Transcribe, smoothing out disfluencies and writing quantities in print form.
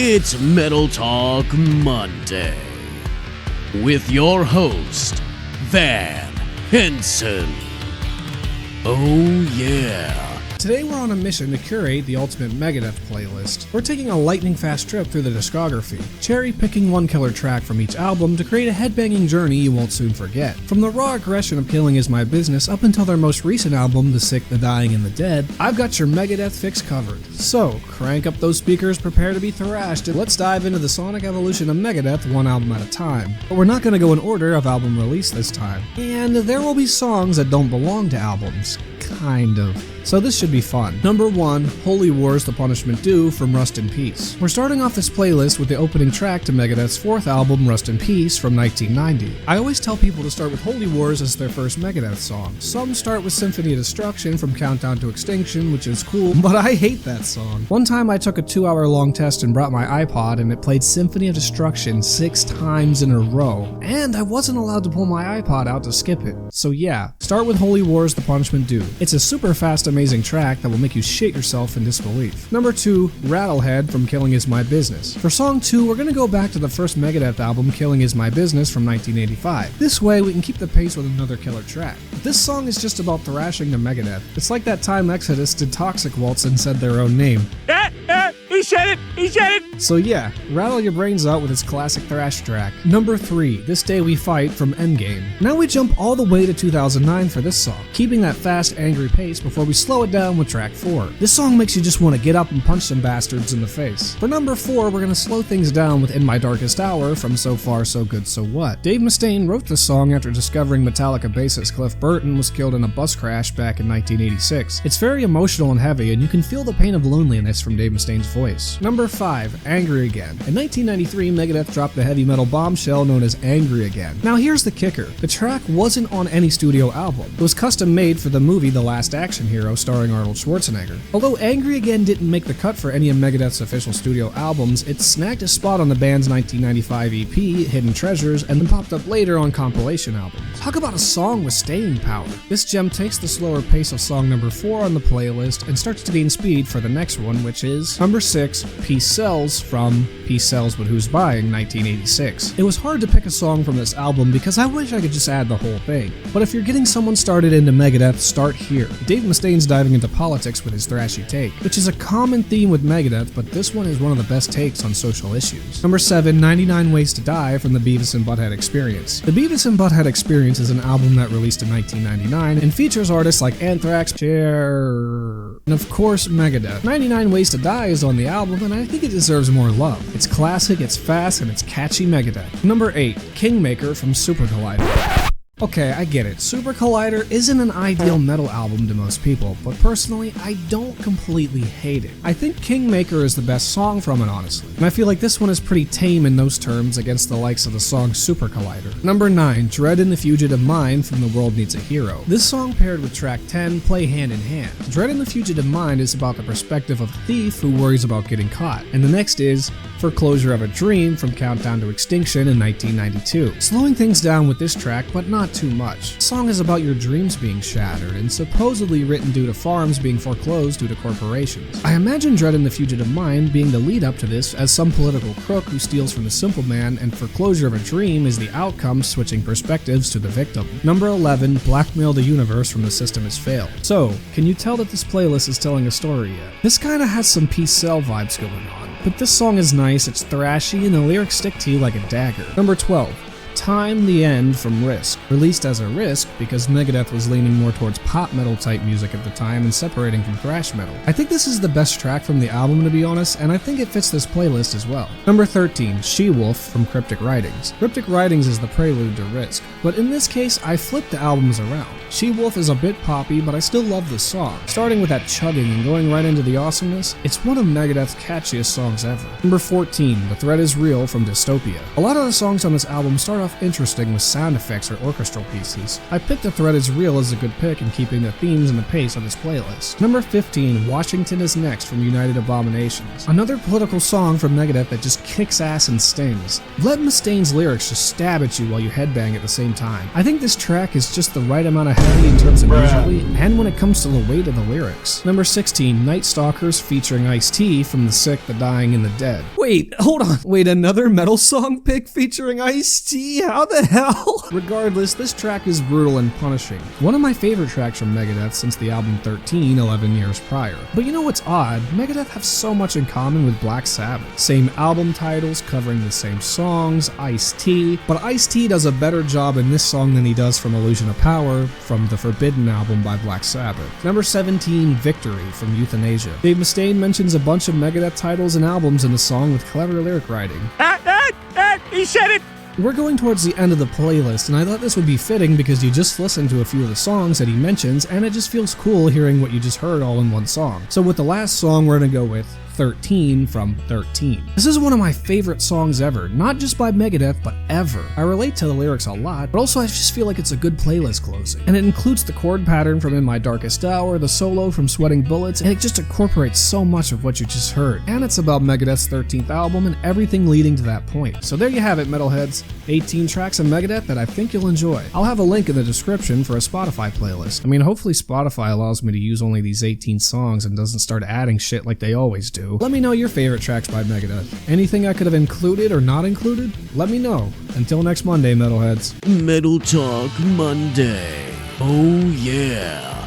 It's Metal Talk Monday with your host, Van Hanson. Oh yeah. Today we're on a mission to curate the ultimate Megadeth playlist. We're taking a lightning-fast trip through the discography, cherry-picking one killer track from each album to create a headbanging journey you won't soon forget. From the raw aggression of Killing Is My Business up until their most recent album, The Sick, the Dying, and the Dead, I've got your Megadeth fix covered. So, crank up those speakers, prepare to be thrashed, and let's dive into the sonic evolution of Megadeth one album at a time. But we're not going to go in order of album release this time. And there will be songs that don't belong to albums. Kind of. So this should be fun. Number 1, Holy War's The Punishment Due from Rust in Peace. We're starting off this playlist with the opening track to Megadeth's fourth album, Rust in Peace, from 1990. I always tell people to start with Holy Wars as their first Megadeth song. Some start with Symphony of Destruction from Countdown to Extinction, which is cool, but I hate that song. One time I took a 2-hour-long test and brought my iPod and it played Symphony of Destruction 6 times in a row, and I wasn't allowed to pull my iPod out to skip it. So yeah, start with Holy War's The Punishment Due. It's a super fast, amazing track that will make you shit yourself in disbelief. Number 2, Rattlehead from Killing Is My Business. For song 2, we're gonna go back to the first Megadeth album, Killing Is My Business, from 1985. This way, we can keep the pace with another killer track. But this song is just about thrashing to Megadeth. It's like that time Exodus did Toxic Waltz and said their own name. He said it! He said it! So yeah, rattle your brains out with its classic thrash track. Number 3, This Day We Fight from Endgame. Now we jump all the way to 2009 for this song, keeping that fast, angry pace before we slow it down with track 4. This song makes you just want to get up and punch some bastards in the face. For number 4, we're gonna slow things down with In My Darkest Hour from So Far So Good So What. Dave Mustaine wrote this song after discovering Metallica bassist Cliff Burton was killed in a bus crash back in 1986. It's very emotional and heavy, and you can feel the pain of loneliness from Dave Mustaine's voice. Number 5, Angry Again. In 1993, Megadeth dropped the heavy metal bombshell known as Angry Again. Now here's the kicker. The track wasn't on any studio album. It was custom made for the movie The Last Action Hero starring Arnold Schwarzenegger. Although Angry Again didn't make the cut for any of Megadeth's official studio albums, it snagged a spot on the band's 1995 EP, Hidden Treasures, and then popped up later on compilation albums. Talk about a song with staying power. This gem takes the slower pace of song number 4 on the playlist and starts to gain speed for the next one, which is number 6, Peace Sells from Peace Sells But Who's Buying, 1986. It was hard to pick a song from this album because I wish I could just add the whole thing. But if you're getting someone started into Megadeth, start here. Dave Mustaine's diving into politics with his thrashy take, which is a common theme with Megadeth, but this one is one of the best takes on social issues. Number 7, 99 Ways to Die from the Beavis and Butthead Experience. The Beavis and Butthead Experience is an album that released in 1999 and features artists like Anthrax, Cher, and of course Megadeth. 99 Ways to Die is on the album, and I think it deserves more love. It's classic, it's fast, and it's catchy Megadeth. Number 8, Kingmaker from Super Collider. Okay, I get it. Super Collider isn't an ideal metal album to most people, but personally, I don't completely hate it. I think Kingmaker is the best song from it, honestly, and I feel like this one is pretty tame in those terms against the likes of the song Super Collider. Number 9, Dread in the Fugitive Mind from The World Needs a Hero. This song paired with track 10 play hand in hand. Dread in the Fugitive Mind is about the perspective of a thief who worries about getting caught, and the next is For Closure of a Dream from Countdown to Extinction in 1992. Slowing things down with this track, but not too much. The song is about your dreams being shattered and supposedly written due to farms being foreclosed due to corporations. I imagine Dread in the Fugitive Mind being the lead up to this as some political crook who steals from the simple man, and Foreclosure of a Dream is the outcome, switching perspectives to the victim. Number 11, Blackmail the Universe from The System Has Failed. So, can you tell that this playlist is telling a story yet? This kinda has some Peace Cell vibes going on, but this song is nice, it's thrashy, and the lyrics stick to you like a dagger. Number 12, Time the End from Risk. Released as a risk because Megadeth was leaning more towards pop metal type music at the time and separating from thrash metal. I think this is the best track from the album, to be honest, and I think it fits this playlist as well. Number 13, She-Wolf from Cryptic Writings. Cryptic Writings is the prelude to Risk, but in this case I flipped the albums around. She-Wolf is a bit poppy, but I still love this song. Starting with that chugging and going right into the awesomeness, it's one of Megadeth's catchiest songs ever. Number 14, The Threat Is Real from Dystopia. A lot of the songs on this album start off stuff interesting with sound effects or orchestral pieces. I picked The Threat Is Real as a good pick in keeping the themes and the pace of this playlist. Number 15, Washington Is Next from United Abominations. Another political song from Megadeth that just kicks ass and stings. Let Mustaine's lyrics just stab at you while you headbang at the same time. I think this track is just the right amount of heavy in terms of musically and when it comes to the weight of the lyrics. Number 16, Night Stalkers featuring Ice-T from The Sick, The Dying, and The Dead. Wait, hold on. Wait, another metal song pick featuring Ice-T? How the hell? Regardless, this track is brutal and punishing. One of my favorite tracks from Megadeth since the album 13, 11 years prior. But you know what's odd? Megadeth have so much in common with Black Sabbath. Same album titles, covering the same songs, Ice-T, but Ice-T does a better job in this song than he does from Illusion of Power from the Forbidden album by Black Sabbath. Number 17, Victory from Euthanasia. Dave Mustaine mentions a bunch of Megadeth titles and albums in the song with clever lyric writing. He said it! We're going towards the end of the playlist, and I thought this would be fitting because you just listened to a few of the songs that he mentions, and it just feels cool hearing what you just heard all in one song. So with the last song, we're gonna go with 13 from 13. This is one of my favorite songs ever, not just by Megadeth, but ever. I relate to the lyrics a lot, but also I just feel like it's a good playlist closing. And it includes the chord pattern from In My Darkest Hour, the solo from Sweating Bullets, and it just incorporates so much of what you just heard. And it's about Megadeth's 13th album and everything leading to that point. So there you have it, metalheads. 18 tracks of Megadeth that I think you'll enjoy. I'll have a link in the description for a Spotify playlist. I mean, hopefully Spotify allows me to use only these 18 songs and doesn't start adding shit like they always do. Let me know your favorite tracks by Megadeth. Anything I could have included or not included? Let me know. Until next Monday, metalheads. Metal Talk Monday. Oh yeah.